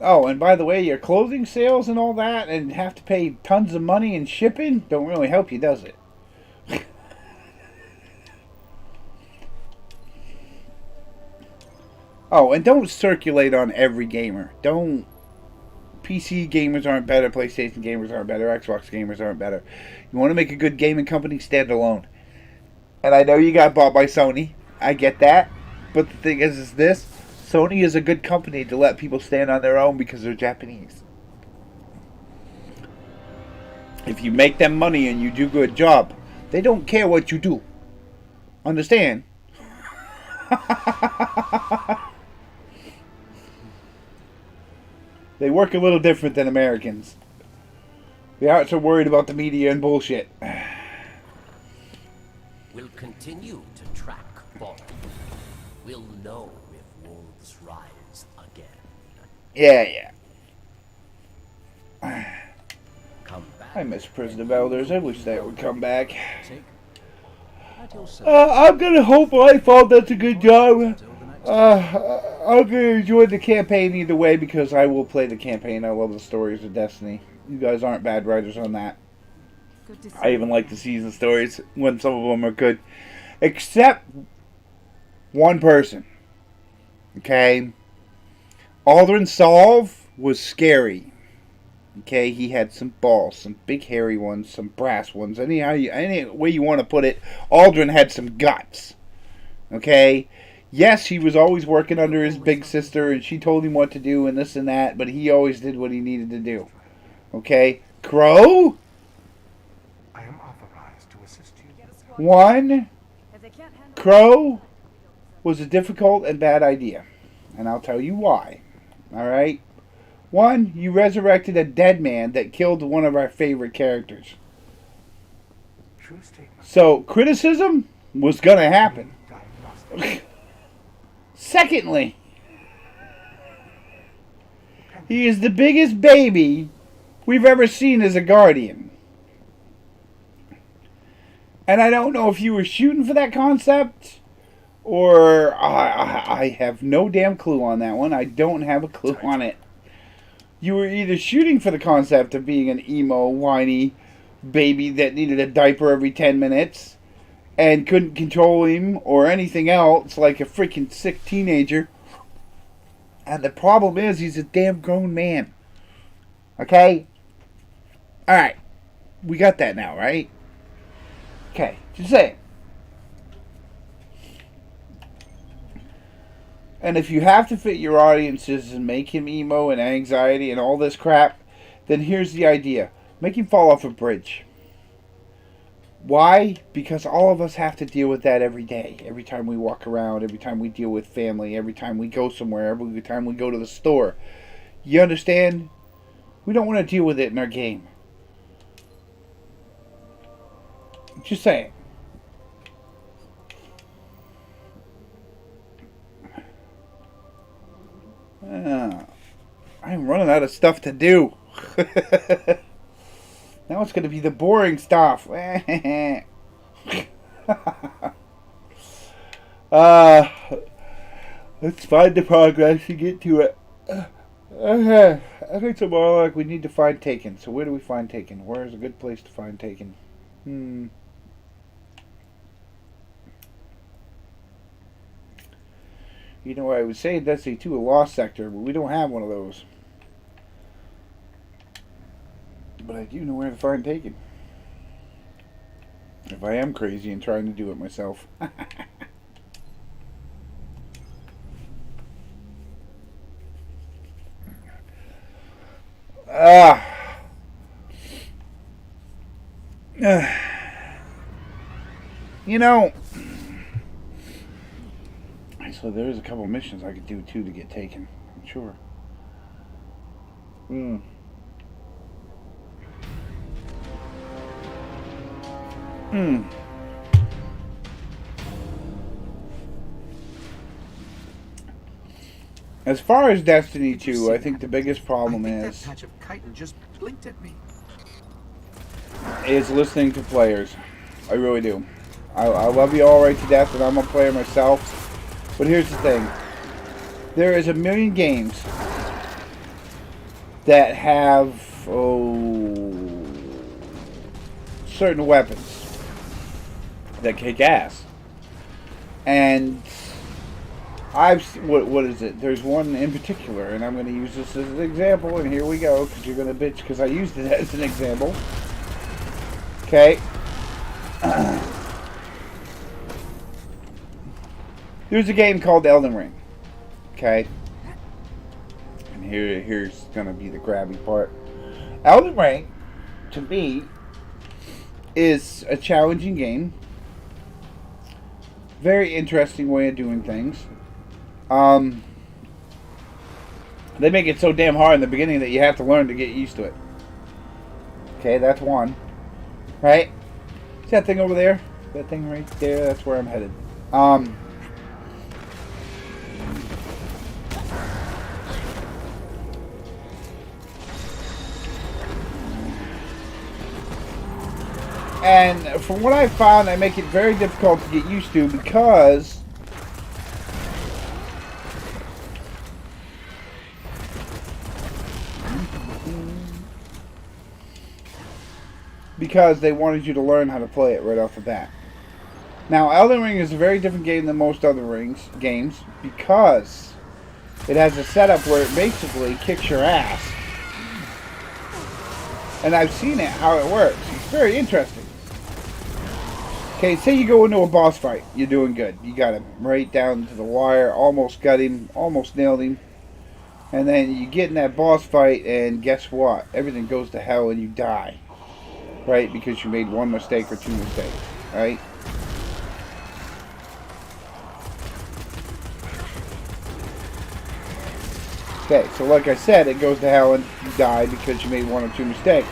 Oh, and by the way, your clothing sales and all that, and have to pay tons of money in shipping, don't really help you, does it? Oh, and don't circulate on every gamer. Don't. PC gamers aren't better, PlayStation gamers aren't better, Xbox gamers aren't better. You want to make a good gaming company, stand alone. And I know you got bought by Sony. I get that. But the thing is this. Sony is a good company to let people stand on their own because they're Japanese. If you make them money and you do a good job, they don't care what you do. Understand? They work a little different than Americans. They aren't so worried about the media and bullshit. We'll continue to track Bond. We'll know if wolves rise again. Yeah. Come back. I miss Prison of Elders. I wish that would come back. Adios, I'm gonna hope I found that's a good job. I'm gonna enjoy the campaign either way because I will play the campaign. I love the stories of Destiny. You guys aren't bad writers on that. I even like the season stories when some of them are good. Except one person. Okay? Aldrin Solve was scary. Okay? He had some balls. Some big hairy ones. Some brass ones. Any way you want to put it. Aldrin had some guts. Okay? Yes, he was always working under his big sister and she told him what to do and this and that. But he always did what he needed to do. Okay? Crow? I am authorized to assist you. One, Crow was a difficult and bad idea. And I'll tell you why. Alright? One, you resurrected a dead man that killed one of our favorite characters. True statement. So, criticism was going to happen. Secondly, he is the biggest baby we've ever seen as a Guardian. And I don't know if you were shooting for that concept, or I have no damn clue on that one. I don't have a clue on it. You were either shooting for the concept of being an emo, whiny baby that needed a diaper every 10 minutes and couldn't control him or anything else like a freaking sick teenager. And the problem is, he's a damn grown man. Okay? Alright. We got that now, right? Okay. Just saying. And if you have to fit your audiences and make him emo and anxiety and all this crap, then here's the idea. Make him fall off a bridge. Why? Because all of us have to deal with that every day. Every time we walk around, every time we deal with family, every time we go somewhere, every time we go to the store. You understand? We don't want to deal with it in our game. Just saying. I'm running out of stuff to do. Now it's going to be the boring stuff. Let's find the progress and get to it. I think tomorrow we need to find Taken. So where do we find Taken? Where is a good place to find Taken? You know, I would say Destiny 2 a lost sector, but we don't have one of those. But I do know where to find Taken. If I am crazy and trying to do it myself. You know, so there's a couple missions I could do too to get Taken. Sure. As far as Destiny 2, I think the biggest problem is that patch of chitin just blinked at me. Is listening to players. I really do. I love you all right to death, and I'm a player myself. But here's the thing. There is a million games that have certain weapons that kick ass. And what is it? There's one in particular, and I'm going to use this as an example, and here we go, because you're going to bitch because I used it as an example. Okay. There's a game called Elden Ring. Okay. And here's going to be the grabby part. Elden Ring, to me, is a challenging game. Very interesting way of doing things. They make it so damn hard in the beginning that you have to learn to get used to it. Okay, that's one. Right? See that thing over there? That thing right there? That's where I'm headed. And from what I've found, I make it very difficult to get used to because they wanted you to learn how to play it right off the bat. Now, Elden Ring is a very different game than most other games because it has a setup where it basically kicks your ass. And I've seen it, how it works. It's very interesting. Okay, say you go into a boss fight. You're doing good. You got him right down to the wire. Almost got him. Almost nailed him. And then you get in that boss fight, and guess what? Everything goes to hell and you die. Right? Because you made one mistake or two mistakes. Right? Okay, so like I said, it goes to hell and you die because you made one or two mistakes.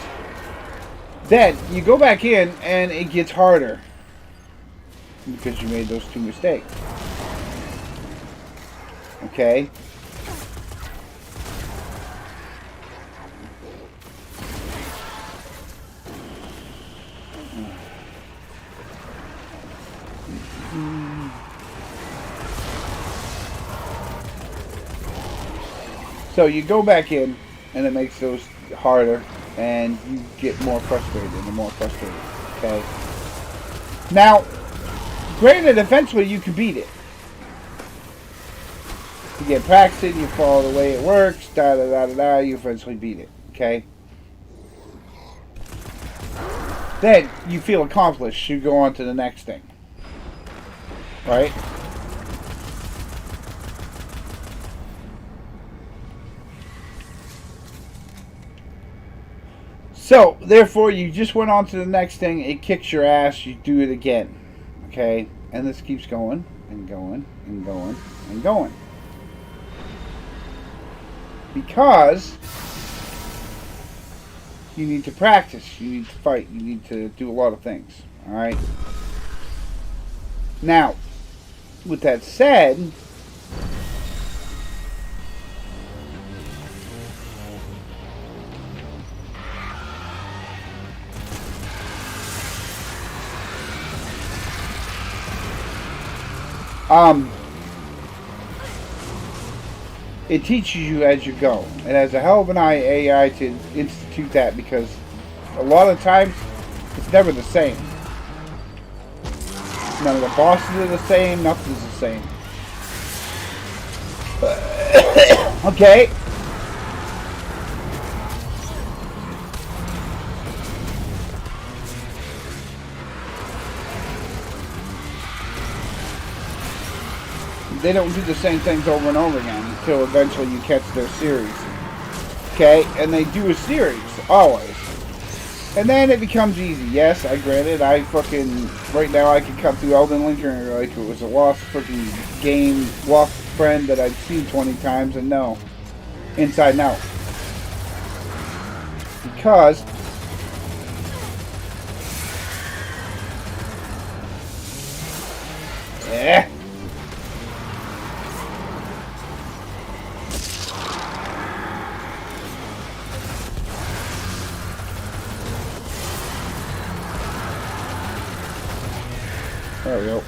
Then, you go back in and it gets harder. Because you made those two mistakes. Okay? So you go back in, and it makes those harder, and you get more frustrated and more frustrated. Okay. Now, granted, eventually you can beat it. You get practicing, you follow the way it works, da da da da da. You eventually beat it. Okay. Then you feel accomplished. You go on to the next thing. Right? So, therefore, you just went on to the next thing. It kicks your ass. You do it again. Okay? And this keeps going and going and going and going. Because you need to practice. You need to fight. You need to do a lot of things. Alright? Now, with that said, it teaches you as you go. It has a hell of an AI to institute that, because a lot of times it's never the same. None of the bosses are the same. Nothing's the same. Okay. They don't do the same things over and over again until eventually you catch their series. Okay? And they do a series, always. And then it becomes easy. Yes, I granted, right now I can cut through Elden Ring like it was a lost freaking game, lost friend that I've seen 20 times and know. Inside and out. Because there we go.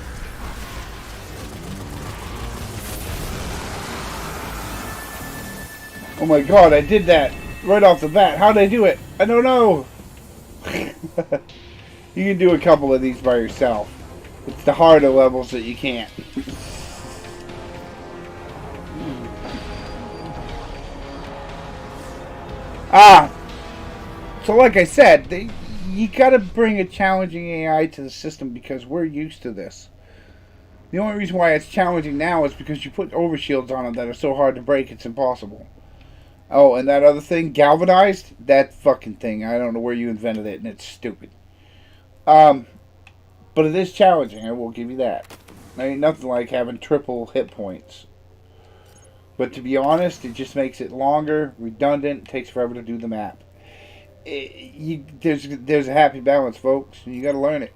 Oh my god, I did that right off the bat. How'd I do it? I don't know. You can do a couple of these by yourself. It's the harder levels that you can't. So like I said, you gotta bring a challenging AI to the system because we're used to this. The only reason why it's challenging now is because you put overshields on them that are so hard to break, it's impossible. Oh, and that other thing, galvanized, that fucking thing, I don't know where you invented it, and it's stupid. But it is challenging, I will give you that. There ain't nothing like having triple hit points. But to be honest, it just makes it longer, redundant, takes forever to do the map. There's a happy balance, folks. You got to learn it.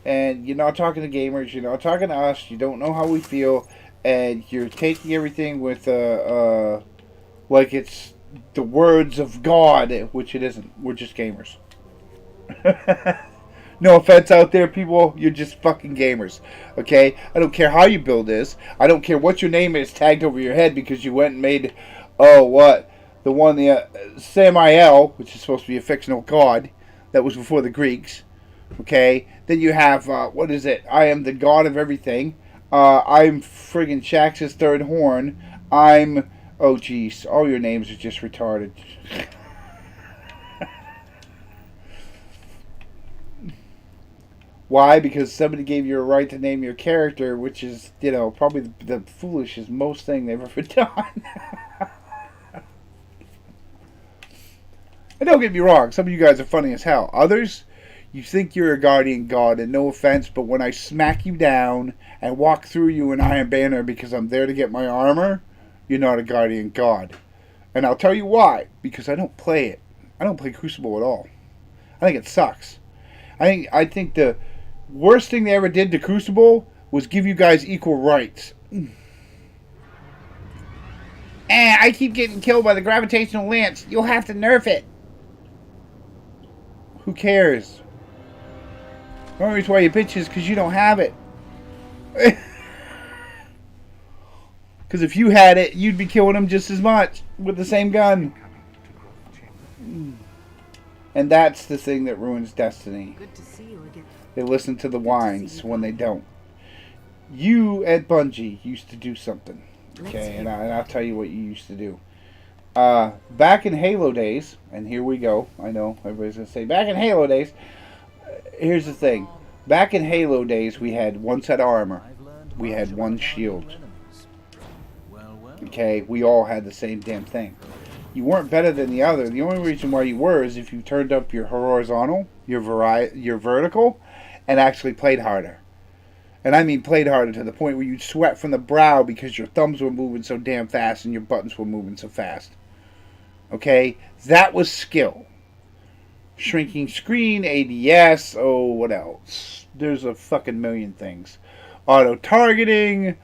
And you're not talking to gamers. You're not talking to us. You don't know how we feel, and you're taking everything with like it's the words of God, which it isn't. We're just gamers. No offense out there, people. You're just fucking gamers. Okay? I don't care how you build this. I don't care what your name is tagged over your head because you went and made, the one, Samael, which is supposed to be a fictional god that was before the Greeks. Okay? Then you have, what is it? I am the god of everything. I'm friggin' Shax's third horn. I'm, oh jeez, all your names are just retarded. Why? Because somebody gave you a right to name your character, which is, probably the foolishest most thing they've ever done. And don't get me wrong, some of you guys are funny as hell. Others, you think you're a guardian god, and no offense, but when I smack you down and walk through you in Iron Banner because I'm there to get my armor, you're not a guardian god. And I'll tell you why. Because I don't play it. I don't play Crucible at all. I think it sucks. I think the worst thing they ever did to Crucible was give you guys equal rights. I keep getting killed by the gravitational lance. You'll have to nerf it. Who cares? The only reason why you bitch is because you don't have it. Because if you had it, you'd be killing them just as much with the same gun. Coming to growth chamber. And that's the thing that ruins Destiny. Good to see you again. They listen to the whines when they don't. You at Bungie used to do something. Okay, and I'll tell you what you used to do. Back in Halo days, and here we go. I know everybody's going to say, back in Halo days. Here's the thing. Back in Halo days, we had one set of armor. We had one shield. Okay, we all had the same damn thing. You weren't better than the other. The only reason why you were is if you turned up your horizontal, your vertical, and actually played harder. And I mean played harder to the point where you'd sweat from the brow because your thumbs were moving so damn fast and your buttons were moving so fast. Okay? That was skill. Shrinking screen, ADS, oh, what else? There's a fucking million things. Auto-targeting,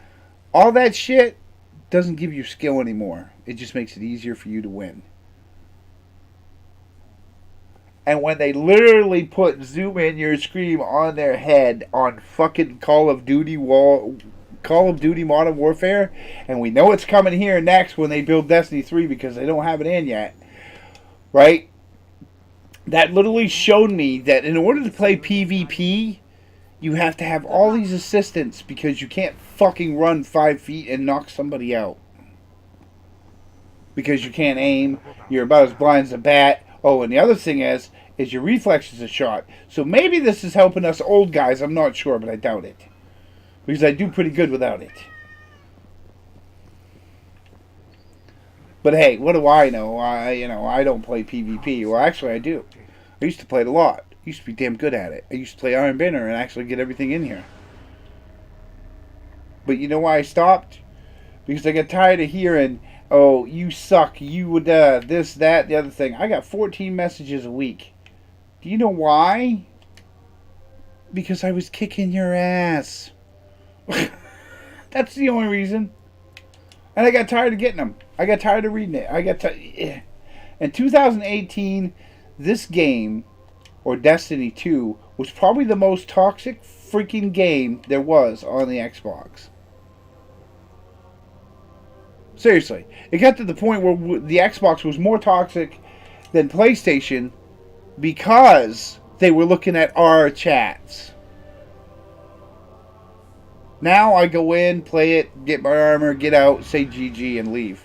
all that shit doesn't give you skill anymore. It just makes it easier for you to win. And when they literally put zoom in your screen on their head on fucking Call of Duty Modern Warfare, and we know it's coming here next when they build Destiny 3 because they don't have it in yet, right? That literally showed me that in order to play PvP, you have to have all these assistants because you can't fucking run 5 feet and knock somebody out. Because you can't aim, you're about as blind as a bat. Oh, and the other thing is your reflexes are shot. So maybe this is helping us old guys, I'm not sure, but I doubt it. Because I do pretty good without it. But hey, what do I know? I don't play PvP. Well, actually I do. I used to play it a lot. I used to be damn good at it. I used to play Iron Banner and actually get everything in here. But you know why I stopped? Because I got tired of hearing, oh, you suck, you would, this, that, the other thing. I got 14 messages a week. Do you know why? Because I was kicking your ass. That's the only reason. And I got tired of getting them. I got tired of reading it. In 2018, this game, or Destiny 2, was probably the most toxic freaking game there was on the Xbox. Seriously. It got to the point where the Xbox was more toxic than PlayStation because they were looking at our chats. Now I go in, play it, get my armor, get out, say GG, and leave.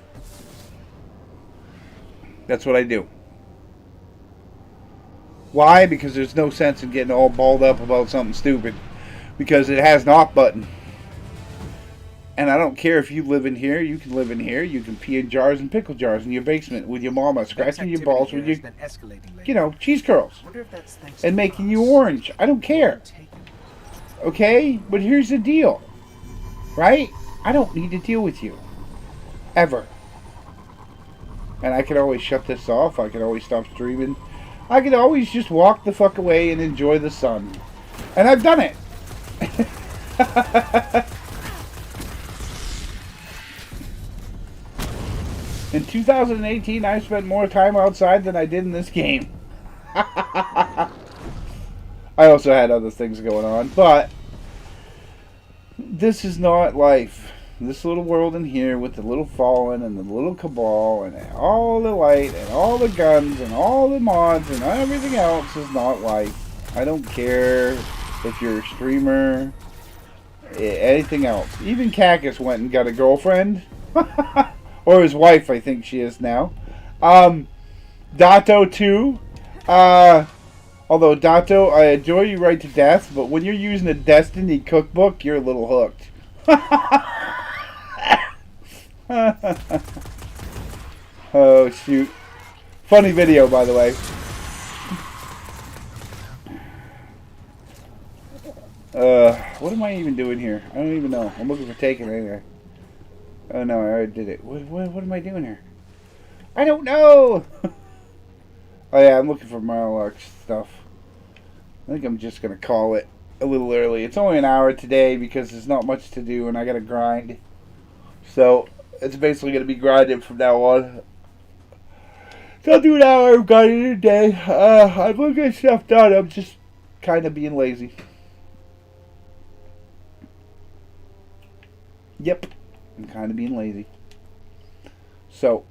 That's what I do. Why? Because there's no sense in getting all balled up about something stupid. Because it has an off button. And I don't care if you live in here, you can live in here, you can pee in jars and pickle jars in your basement with your mama, scratching your balls with your, cheese curls. And making you orange. I don't care. Okay? But here's the deal. Right? I don't need to deal with you. Ever. And I can always shut this off. I can always stop streaming. I can always just walk the fuck away and enjoy the sun. And I've done it. In 2018, I spent more time outside than I did in this game. I also had other things going on, but this is not life. This little world in here with the little Fallen and the little Cabal and all the light and all the guns and all the mods and everything else is not life. I don't care if you're a streamer, anything else. Even Cactus went and got a girlfriend. Or his wife, I think she is now. Dato too. Although Dato, I adore you right to death, but when you're using a Destiny cookbook, you're a little hooked. Oh shoot. Funny video, by the way. What am I even doing here? I don't even know. I'm looking for taking anyway. Oh no, I already did it. What am I doing here? I don't know! Oh yeah, I'm looking for Marlock stuff. I think I'm just going to call it a little early. It's only an hour today because there's not much to do and I got to grind. So, it's basically going to be grinding from now on. So I'll do an hour of grinding a day. I'm going to get stuff done. I'm just kind of being lazy. Yep. I'm kind of being lazy. So,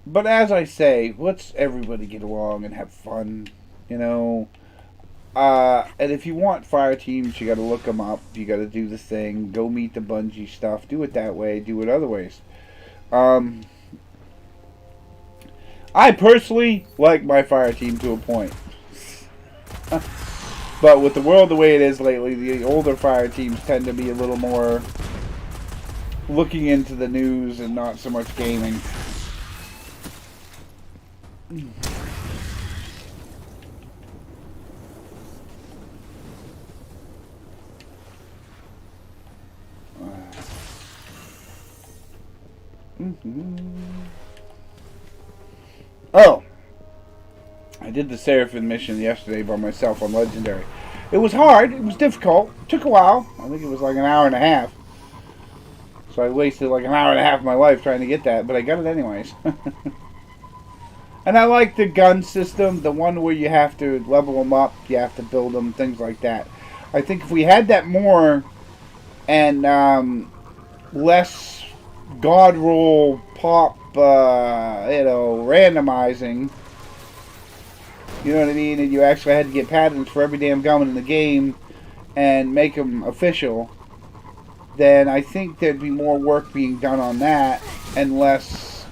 but as I say, let's everybody get along and have fun, you know. And if you want fire teams, you got to look them up. You got to do the thing. Go meet the Bungie stuff. Do it that way. Do it other ways. I personally like my fire team to a point. But with the world the way it is lately, the older fire teams tend to be a little more looking into the news and not so much gaming. Oh, I did the Seraphim mission yesterday by myself on Legendary. It was hard. It was difficult. It took a while. I think it was like an hour and a half. So I wasted like an hour and a half of my life trying to get that, but I got it anyways. And I like the gun system, the one where you have to level them up, you have to build them, things like that. I think if we had that more and less god roll pop, randomizing, you know what I mean, and you actually had to get patents for every damn gun in the game and make them official, then I think there'd be more work being done on that and less,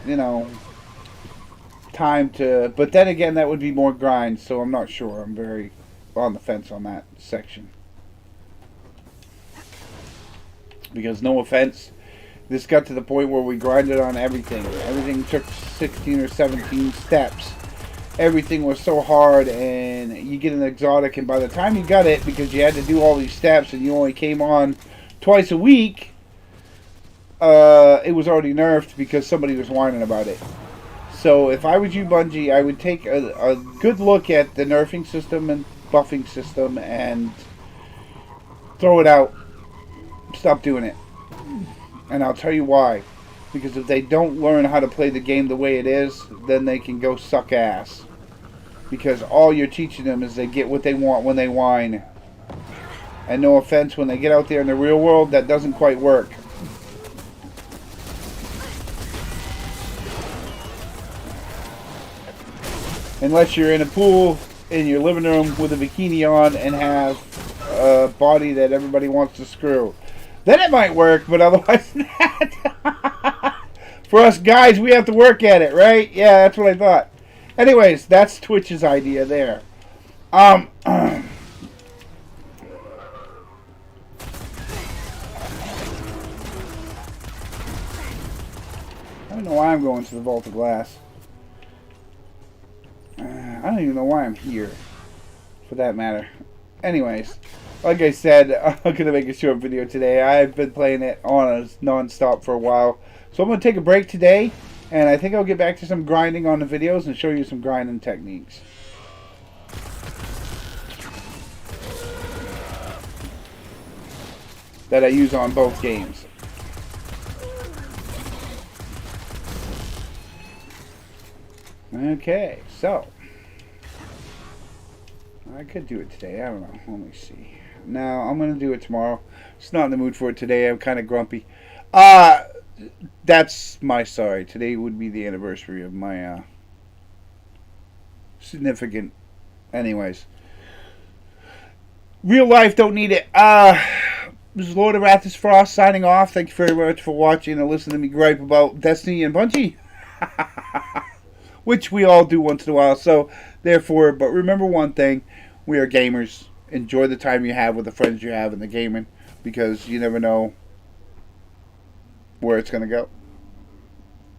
time to... But then again, that would be more grind, so I'm not sure. I'm very on the fence on that section. Because, no offense, this got to the point where we grinded on everything. Everything took 16 or 17 steps. Everything was so hard, and you get an exotic, and by the time you got it, because you had to do all these steps, and you only came on twice a week, it was already nerfed because somebody was whining about it. So if I was you, Bungie, I would take a good look at the nerfing system and buffing system and throw it out. Stop doing it. And I'll tell you why. Because if they don't learn how to play the game the way it is, then they can go suck ass. Because all you're teaching them is they get what they want when they whine. And no offense, when they get out there in the real world, that doesn't quite work. Unless you're in a pool in your living room with a bikini on and have a body that everybody wants to screw. Then it might work, but otherwise not. For us guys, we have to work at it, right? Yeah, that's what I thought. Anyways, that's Twitch's idea there. I don't know why I'm going to the Vault of Glass. I don't even know why I'm here, for that matter. Anyways, like I said, I'm going to make a short video today. I've been playing it on non-stop for a while. So I'm going to take a break today, and I think I'll get back to some grinding on the videos and show you some grinding techniques. That I use on both games. Okay, so I could do it today. I don't know. Let me see. No, I'm going to do it tomorrow. Just not in the mood for it today. I'm kind of grumpy. That's my sorry. Today would be the anniversary of my significant. Anyways, real life don't need it. This is Lord of Arthas Frost signing off. Thank you very much for watching and listening to me gripe about Destiny and Bungie. Which we all do once in a while. So, therefore, but remember one thing. We are gamers. Enjoy the time you have with the friends you have in the gaming. Because you never know where it's going to go.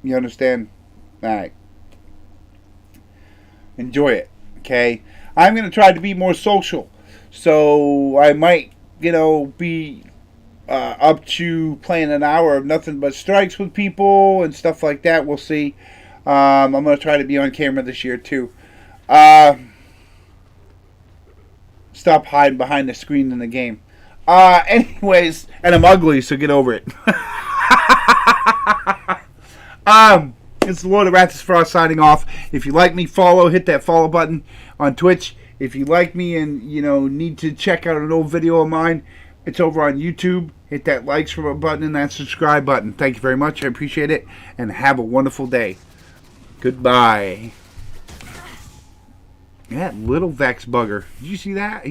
You understand? Alright. Enjoy it. Okay? I'm going to try to be more social. So, I might, be up to playing an hour of nothing but strikes with people and stuff like that. We'll see. I'm going to try to be on camera this year, too. Stop hiding behind the screen in the game. Anyways, and I'm ugly, so get over it. It's the Lord of Arthas Frost signing off. If you like me, hit that follow button on Twitch. If you like me and, you know, need to check out an old video of mine, it's over on YouTube. Hit that likes button and that subscribe button. Thank you very much. I appreciate it. And have a wonderful day. Goodbye. That little Vex bugger. Did you see that?